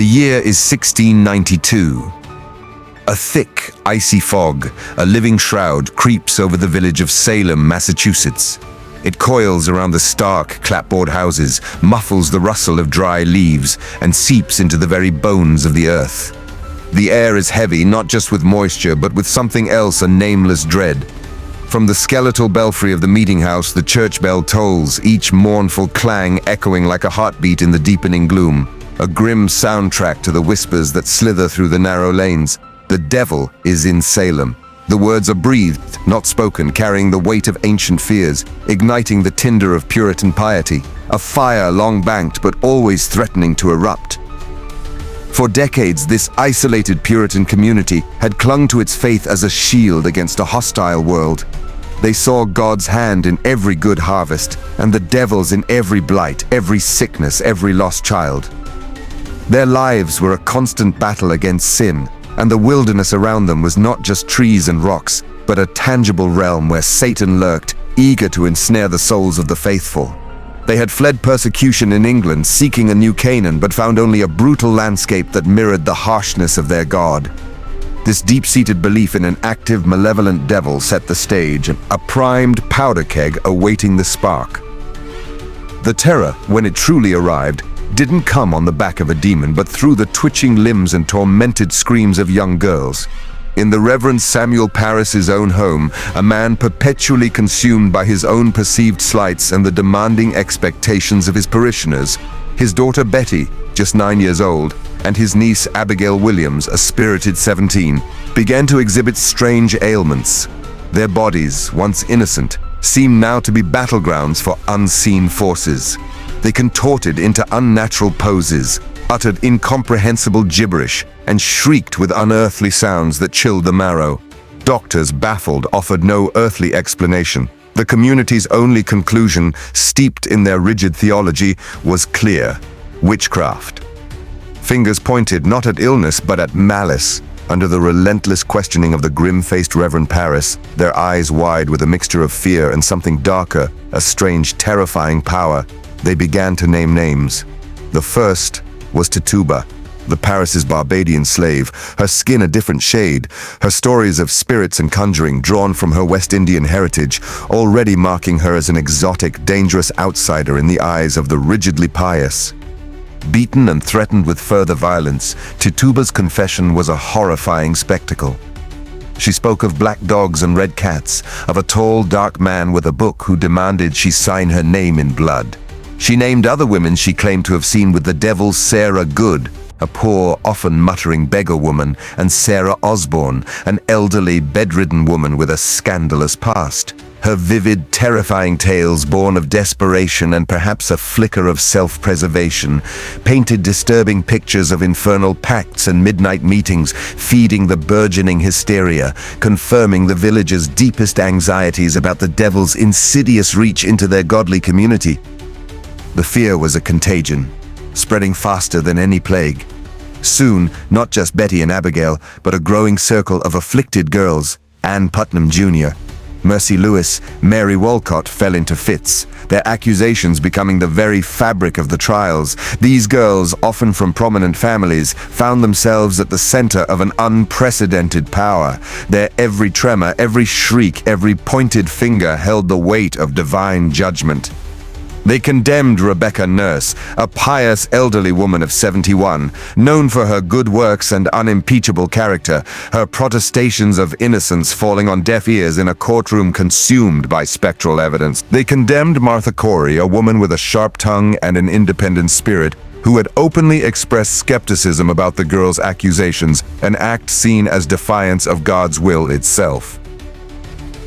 The year is 1692. A thick, icy fog, a living shroud, creeps over the village of Salem, Massachusetts. It coils around the stark, clapboard houses, muffles the rustle of dry leaves, and seeps into the very bones of the earth. The air is heavy, not just with moisture, but with something else, a nameless dread. From the skeletal belfry of the meeting house, the church bell tolls, each mournful clang echoing like a heartbeat in the deepening gloom. A grim soundtrack to the whispers that slither through the narrow lanes. The devil is in Salem. The words are breathed, not spoken, carrying the weight of ancient fears, igniting the tinder of Puritan piety, a fire long banked but always threatening to erupt. For decades, this isolated Puritan community had clung to its faith as a shield against a hostile world. They saw God's hand in every good harvest, and the devil's in every blight, every sickness, every lost child. Their lives were a constant battle against sin, and the wilderness around them was not just trees and rocks, but a tangible realm where Satan lurked, eager to ensnare the souls of the faithful. They had fled persecution in England, seeking a new Canaan, but found only a brutal landscape that mirrored the harshness of their God. This deep-seated belief in an active, malevolent devil set the stage, a primed powder keg awaiting the spark. The terror, when it truly arrived, didn't come on the back of a demon, but through the twitching limbs and tormented screams of young girls. In the Reverend Samuel Parris's own home, a man perpetually consumed by his own perceived slights and the demanding expectations of his parishioners, his daughter Betty, just 9 years old, and his niece Abigail Williams, a spirited 17, began to exhibit strange ailments. Their bodies, once innocent, seemed now to be battlegrounds for unseen forces. They contorted into unnatural poses, uttered incomprehensible gibberish, and shrieked with unearthly sounds that chilled the marrow. Doctors, baffled, offered no earthly explanation. The community's only conclusion, steeped in their rigid theology, was clear: witchcraft. Fingers pointed not at illness but at malice. Under the relentless questioning of the grim-faced Reverend Parris, their eyes wide with a mixture of fear and something darker, a strange, terrifying power, they began to name names. The first was Tituba, the Parris's Barbadian slave, her skin a different shade, her stories of spirits and conjuring drawn from her West Indian heritage, already marking her as an exotic, dangerous outsider in the eyes of the rigidly pious. Beaten and threatened with further violence, Tituba's confession was a horrifying spectacle. She spoke of black dogs and red cats, of a tall, dark man with a book who demanded she sign her name in blood. She named other women she claimed to have seen with the devil's Sarah Good, a poor, often muttering beggar woman, and Sarah Osborne, an elderly, bedridden woman with a scandalous past. Her vivid, terrifying tales, born of desperation and perhaps a flicker of self-preservation, painted disturbing pictures of infernal pacts and midnight meetings, feeding the burgeoning hysteria, confirming the villagers' deepest anxieties about the devil's insidious reach into their godly community. The fear was a contagion, spreading faster than any plague. Soon, not just Betty and Abigail, but a growing circle of afflicted girls, Ann Putnam Jr., Mercy Lewis, Mary Walcott, fell into fits, their accusations becoming the very fabric of the trials. These girls, often from prominent families, found themselves at the center of an unprecedented power. Their every tremor, every shriek, every pointed finger held the weight of divine judgment. They condemned Rebecca Nurse, a pious elderly woman of 71, known for her good works and unimpeachable character, her protestations of innocence falling on deaf ears in a courtroom consumed by spectral evidence. They condemned Martha Corey, a woman with a sharp tongue and an independent spirit, who had openly expressed skepticism about the girls' accusations, an act seen as defiance of God's will itself.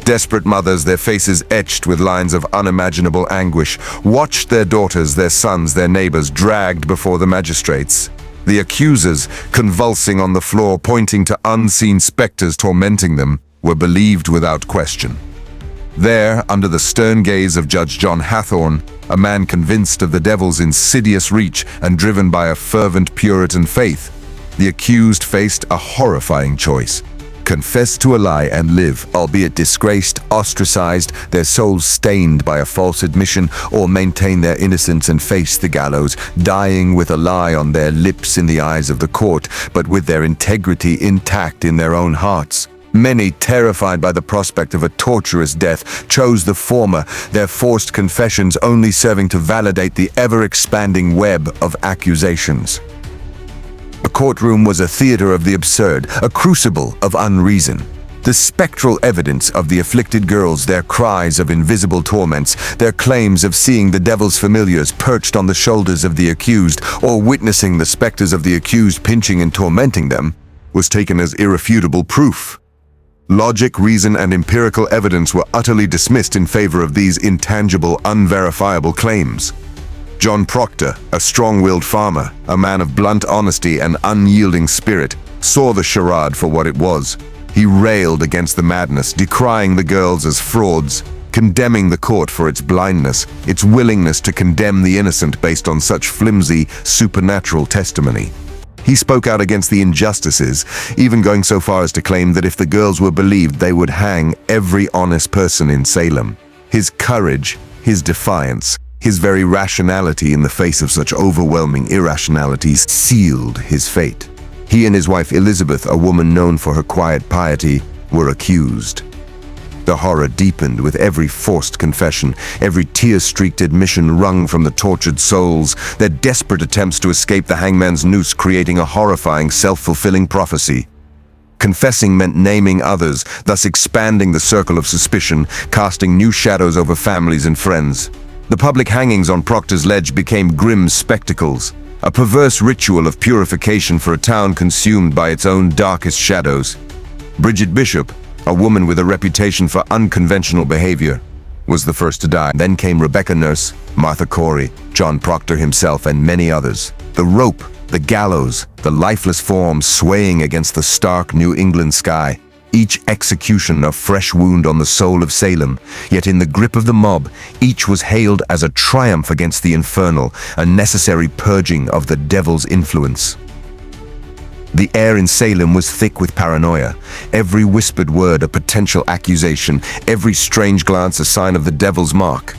Desperate mothers, their faces etched with lines of unimaginable anguish, watched their daughters, their sons, their neighbors dragged before the magistrates. The accusers, convulsing on the floor, pointing to unseen specters tormenting them, were believed without question. There, under the stern gaze of Judge John Hathorne, a man convinced of the devil's insidious reach and driven by a fervent Puritan faith, the accused faced a horrifying choice: confess to a lie and live, albeit disgraced, ostracized, their souls stained by a false admission, or maintain their innocence and face the gallows, dying with a lie on their lips in the eyes of the court, but with their integrity intact in their own hearts. Many, terrified by the prospect of a torturous death, chose the former, their forced confessions only serving to validate the ever-expanding web of accusations. A courtroom was a theater of the absurd, a crucible of unreason. The spectral evidence of the afflicted girls, their cries of invisible torments, their claims of seeing the devil's familiars perched on the shoulders of the accused, or witnessing the specters of the accused pinching and tormenting them, was taken as irrefutable proof. Logic, reason, and empirical evidence were utterly dismissed in favor of these intangible, unverifiable claims. John Proctor, a strong-willed farmer, a man of blunt honesty and unyielding spirit, saw the charade for what it was. He railed against the madness, decrying the girls as frauds, condemning the court for its blindness, its willingness to condemn the innocent based on such flimsy, supernatural testimony. He spoke out against the injustices, even going so far as to claim that if the girls were believed, they would hang every honest person in Salem. His courage, his defiance, his very rationality in the face of such overwhelming irrationalities sealed his fate. He and his wife Elizabeth, a woman known for her quiet piety, were accused. The horror deepened with every forced confession, every tear-streaked admission wrung from the tortured souls, their desperate attempts to escape the hangman's noose creating a horrifying, self-fulfilling prophecy. Confessing meant naming others, thus expanding the circle of suspicion, casting new shadows over families and friends. The public hangings on Proctor's Ledge became grim spectacles, a perverse ritual of purification for a town consumed by its own darkest shadows. Bridget Bishop, a woman with a reputation for unconventional behavior, was the first to die. Then came Rebecca Nurse, Martha Corey, John Proctor himself, and many others. The rope, the gallows, the lifeless forms swaying against the stark New England sky. Each execution a fresh wound on the soul of Salem, yet in the grip of the mob, each was hailed as a triumph against the infernal, a necessary purging of the devil's influence. The air in Salem was thick with paranoia, every whispered word a potential accusation, every strange glance a sign of the devil's mark.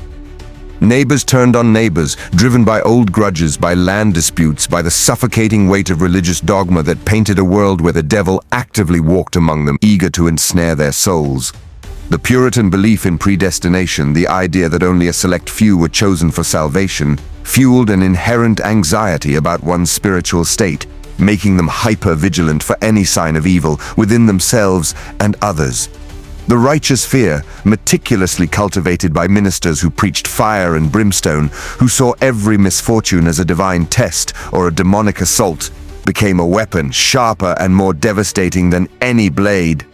Neighbors turned on neighbors, driven by old grudges, by land disputes, by the suffocating weight of religious dogma that painted a world where the devil actively walked among them, eager to ensnare their souls. The Puritan belief in predestination, the idea that only a select few were chosen for salvation, fueled an inherent anxiety about one's spiritual state, making them hyper-vigilant for any sign of evil within themselves and others. The righteous fear, meticulously cultivated by ministers who preached fire and brimstone, who saw every misfortune as a divine test or a demonic assault, became a weapon sharper and more devastating than any blade.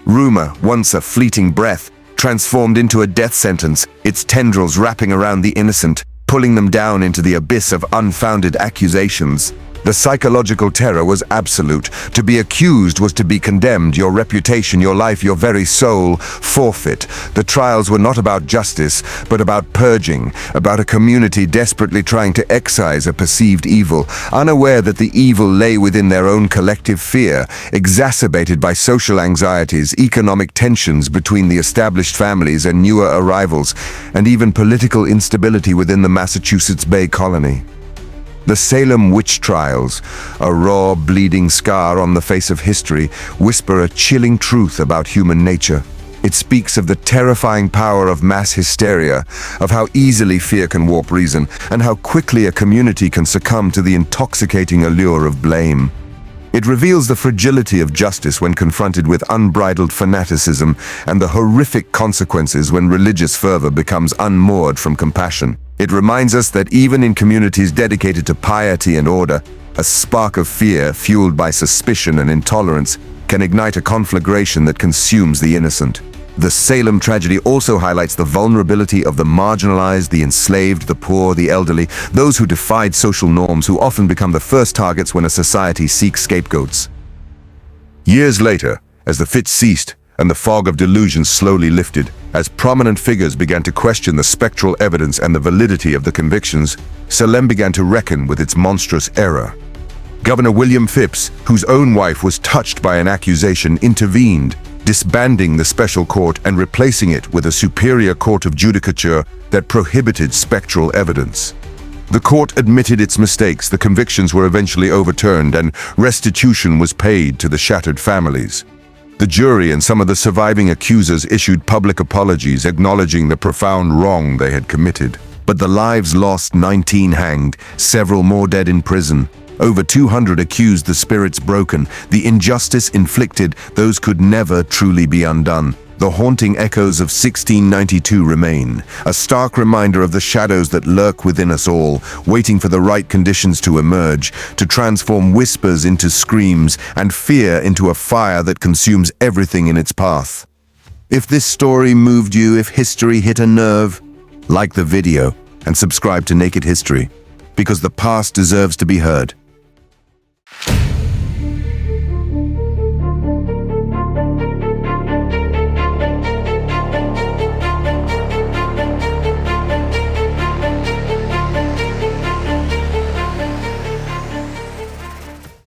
Rumor, once a fleeting breath, transformed into a death sentence, its tendrils wrapping around the innocent, pulling them down into the abyss of unfounded accusations. The psychological terror was absolute. To be accused was to be condemned, your reputation, your life, your very soul, forfeit. The trials were not about justice, but about purging, about a community desperately trying to excise a perceived evil, unaware that the evil lay within their own collective fear, exacerbated by social anxieties, economic tensions between the established families and newer arrivals, and even political instability within the Massachusetts Bay Colony. The Salem witch trials, a raw, bleeding scar on the face of history, whisper a chilling truth about human nature. It speaks of the terrifying power of mass hysteria, of how easily fear can warp reason, and how quickly a community can succumb to the intoxicating allure of blame. It reveals the fragility of justice when confronted with unbridled fanaticism, and the horrific consequences when religious fervor becomes unmoored from compassion. It reminds us that even in communities dedicated to piety and order, a spark of fear, fueled by suspicion and intolerance, can ignite a conflagration that consumes the innocent. The Salem tragedy also highlights the vulnerability of the marginalized, the enslaved, the poor, the elderly, those who defied social norms, who often become the first targets when a society seeks scapegoats. Years later, as the fit ceased and the fog of delusion slowly lifted, as prominent figures began to question the spectral evidence and the validity of the convictions, Salem began to reckon with its monstrous error. Governor William Phipps, whose own wife was touched by an accusation, intervened, disbanding the special court and replacing it with a superior court of judicature that prohibited spectral evidence. The court admitted its mistakes, the convictions were eventually overturned, and restitution was paid to the shattered families. The jury and some of the surviving accusers issued public apologies, acknowledging the profound wrong they had committed. But the lives lost, 19 hanged, several more dead in prison. Over 200 accused, the spirits broken. The injustice inflicted, those could never truly be undone. The haunting echoes of 1692 remain, a stark reminder of the shadows that lurk within us all, waiting for the right conditions to emerge, to transform whispers into screams and fear into a fire that consumes everything in its path. If this story moved you, if history hit a nerve, like the video and subscribe to Naked History, because the past deserves to be heard.